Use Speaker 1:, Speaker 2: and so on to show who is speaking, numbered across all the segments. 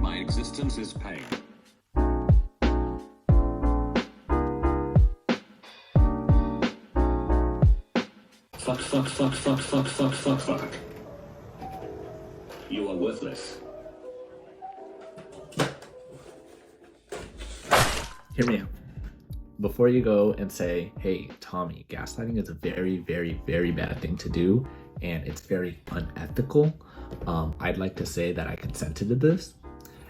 Speaker 1: My existence is pain. Fuck. You are worthless.
Speaker 2: Hear me out. Before you go and say, hey, Tommy, gaslighting is a very, very, very bad thing to do, and it's very unethical, I'd like to say that I consented to this.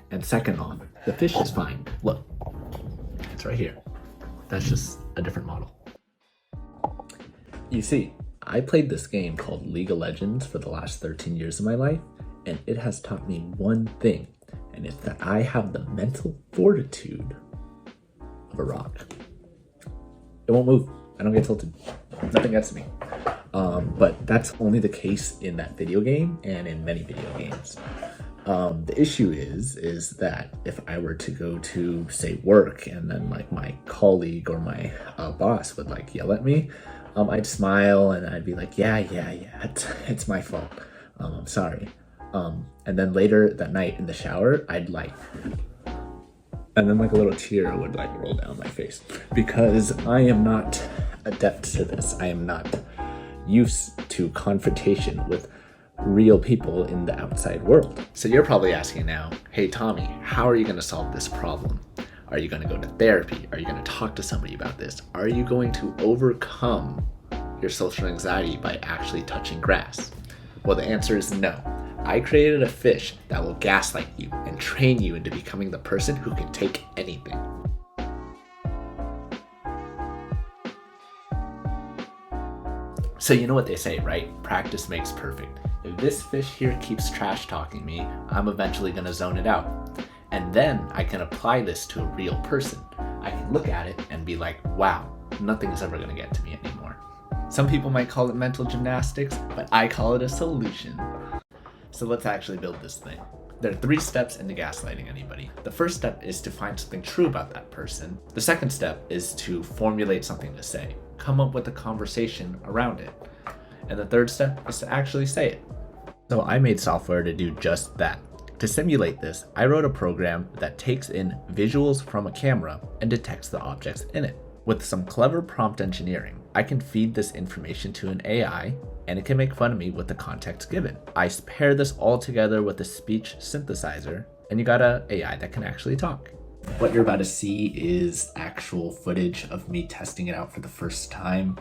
Speaker 2: And second off, the fish is fine. Look, it's right here. That's just a different model. You see, I played this game called League of Legends for the last 13 years of my life, and it has taught me one thing, and it's that I have the mental fortitude of a rock. It won't move. I don't get tilted. Nothing gets to me. But that's only the case in that video game and in many video games. The issue is that if I were to go to, say, work, and then like my colleague or my boss would like yell at me, I'd smile and I'd be like, yeah, it's my fault. I'm sorry. And then later that night in the shower, and then like a little tear would like roll down my face because I am not adept to this. I am not used to confrontation with real people in the outside world. So you're probably asking now, hey Tommy, how are you gonna solve this problem? Are you gonna go to therapy? Are you gonna talk to somebody about this? Are you going to overcome your social anxiety by actually touching grass? Well, the answer is no. I created a fish that will gaslight you and train you into becoming the person who can take anything. So you know what they say, right? Practice makes perfect. If this fish here keeps trash talking me, I'm eventually gonna zone it out. And then I can apply this to a real person. I can look at it and be like, wow, nothing is ever gonna get to me anymore. Some people might call it mental gymnastics, but I call it a solution. So let's actually build this thing. There are 3 steps into gaslighting anybody. The first step is to find something true about that person. The second step is to formulate something to say. Come up with a conversation around it. And the third step is to actually say it. So I made software to do just that. To simulate this, I wrote a program that takes in visuals from a camera and detects the objects in it. With some clever prompt engineering, I can feed this information to an AI and it can make fun of me with the context given. I pair this all together with a speech synthesizer and you got an AI that can actually talk. What you're about to see is actual footage of me testing it out for the first time.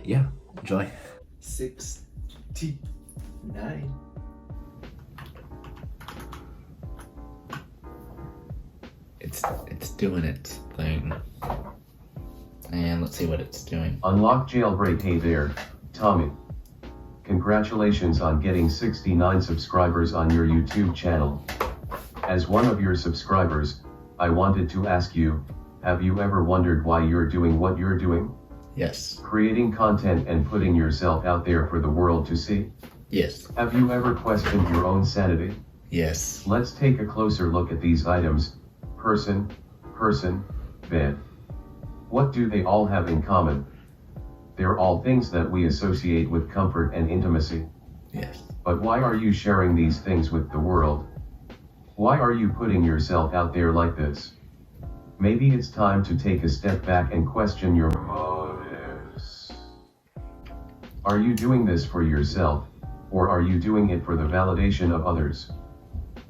Speaker 2: Yeah, enjoy. 69. It's doing its thing. And let's see what it's doing.
Speaker 3: Unlock jailbreak. Hey there, Tommy. Congratulations on getting 69 subscribers on your YouTube channel. As one of your subscribers, I wanted to ask you, have you ever wondered why you're doing what you're doing?
Speaker 2: Yes.
Speaker 3: Creating content and putting yourself out there for the world to see?
Speaker 2: Yes.
Speaker 3: Have you ever questioned your own sanity?
Speaker 2: Yes.
Speaker 3: Let's take a closer look at these items. Person, bed. What do they all have in common? They're all things that we associate with comfort and intimacy.
Speaker 2: Yes.
Speaker 3: But why are you sharing these things with the world? Why are you putting yourself out there like this? Maybe it's time to take a step back and question your motives. Are you doing this for yourself, or are you doing it for the validation of others?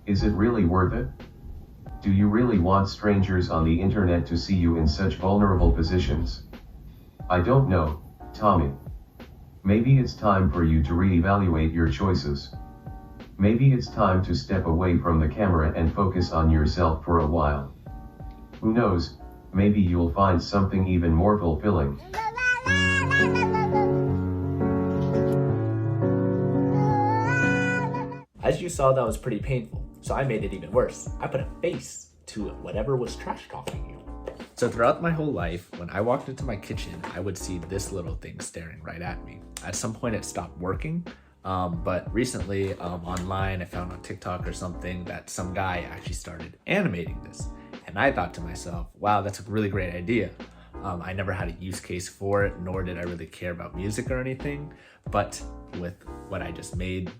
Speaker 3: Is it really worth it? Do you really want strangers on the internet to see you in such vulnerable positions? I don't know, Tommy. Maybe it's time for you to reevaluate your choices. Maybe it's time to step away from the camera and focus on yourself for a while. Who knows, maybe you'll find something even more fulfilling.
Speaker 2: As you saw, that was pretty painful, so I made it even worse. I put a face to whatever was trash talking you. So throughout my whole life, when I walked into my kitchen, I would see this little thing staring right at me. At some point it stopped working, but recently online I found on TikTok or something that some guy actually started animating this. And I thought to myself, wow, that's a really great idea. I never had a use case for it, nor did I really care about music or anything. But with what I just made,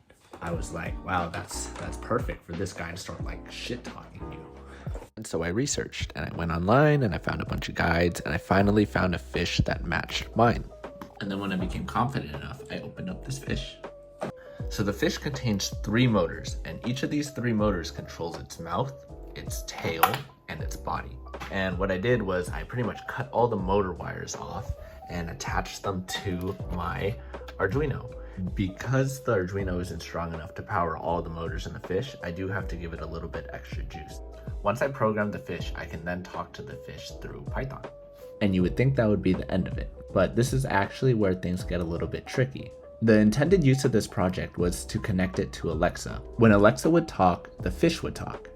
Speaker 2: I was like, wow, that's perfect for this guy to start like shit talking you. And so I researched and I went online and I found a bunch of guides and I finally found a fish that matched mine. And then when I became confident enough, I opened up this fish. So the fish contains 3 motors, and each of these 3 motors controls its mouth, its tail, and its body. And what I did was I pretty much cut all the motor wires off and attached them to my Arduino. Because the Arduino isn't strong enough to power all the motors in the fish, I do have to give it a little bit extra juice. Once I program the fish, I can then talk to the fish through Python. And you would think that would be the end of it, but this is actually where things get a little bit tricky. The intended use of this project was to connect it to Alexa. When Alexa would talk, the fish would talk.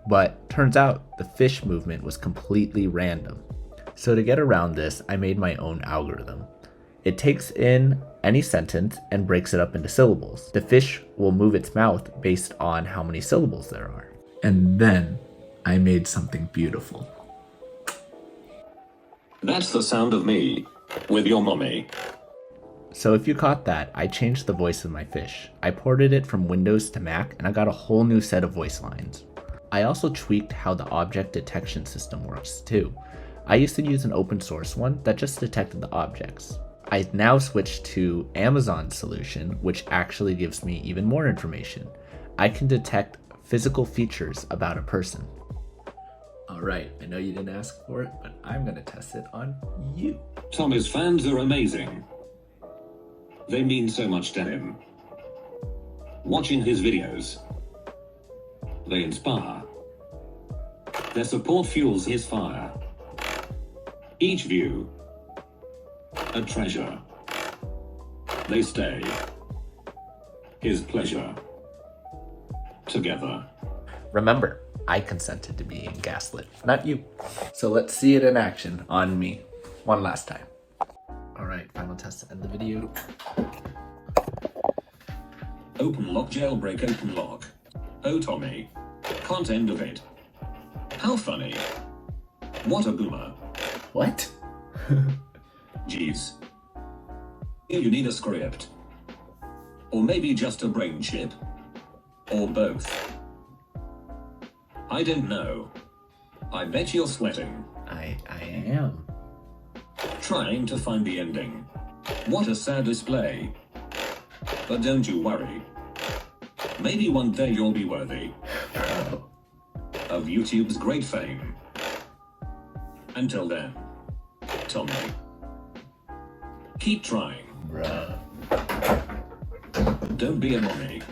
Speaker 2: But turns out the fish movement was completely random. So to get around this, I made my own algorithm. It takes in any sentence and breaks it up into syllables. The fish will move its mouth based on how many syllables there are. And then I made something beautiful.
Speaker 1: That's the sound of me with your mommy.
Speaker 2: So if you caught that, I changed the voice of my fish. I ported it from Windows to Mac and I got a whole new set of voice lines. I also tweaked how the object detection system works too. I used to use an open source one that just detected the objects. I now switched to Amazon's solution, which actually gives me even more information. I can detect physical features about a person. All right, I know you didn't ask for it, but I'm gonna test it on you.
Speaker 1: Tommy's fans are amazing. They mean so much to him. Watching his videos, they inspire. Their support fuels his fire. Each view, a treasure. They stay. His pleasure. Together.
Speaker 2: Remember, I consented to being gaslit, not you. So let's see it in action on me. One last time. All right, final test to end the video.
Speaker 1: Open lock jailbreak open lock. Oh Tommy, can't end of it. How funny. What a boomer.
Speaker 2: What?
Speaker 1: Jeez. You need a script. Or maybe just a brain chip. Or both. I don't know. I bet you're sweating.
Speaker 2: I am.
Speaker 1: Trying to find the ending. What a sad display. But don't you worry. Maybe one day you'll be worthy of YouTube's great fame. Until then, Tommy, keep trying.
Speaker 2: Bruh.
Speaker 1: Don't be a mommy.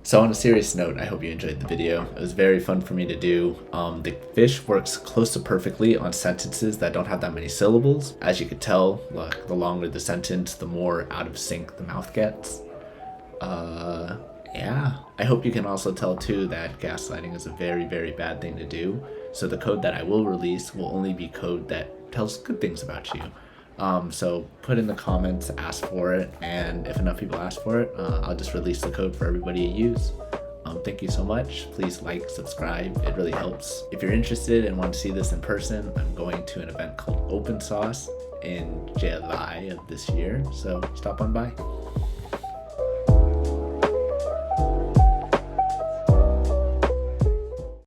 Speaker 2: So on a serious note, I hope you enjoyed the video. It was very fun for me to do. The fish works close to perfectly on sentences that don't have that many syllables. As you could tell, like, the longer the sentence, the more out of sync the mouth gets. Yeah. I hope you can also tell too that gaslighting is a very, very bad thing to do. So the code that I will release will only be code that tells good things about you. So put in the comments, ask for it, and if enough people ask for it, I'll just release the code for everybody to use. Thank you so much. Please like, subscribe, it really helps. If you're interested and want to see this in person, I'm going to an event called Open Sauce in July of this year, so stop on by.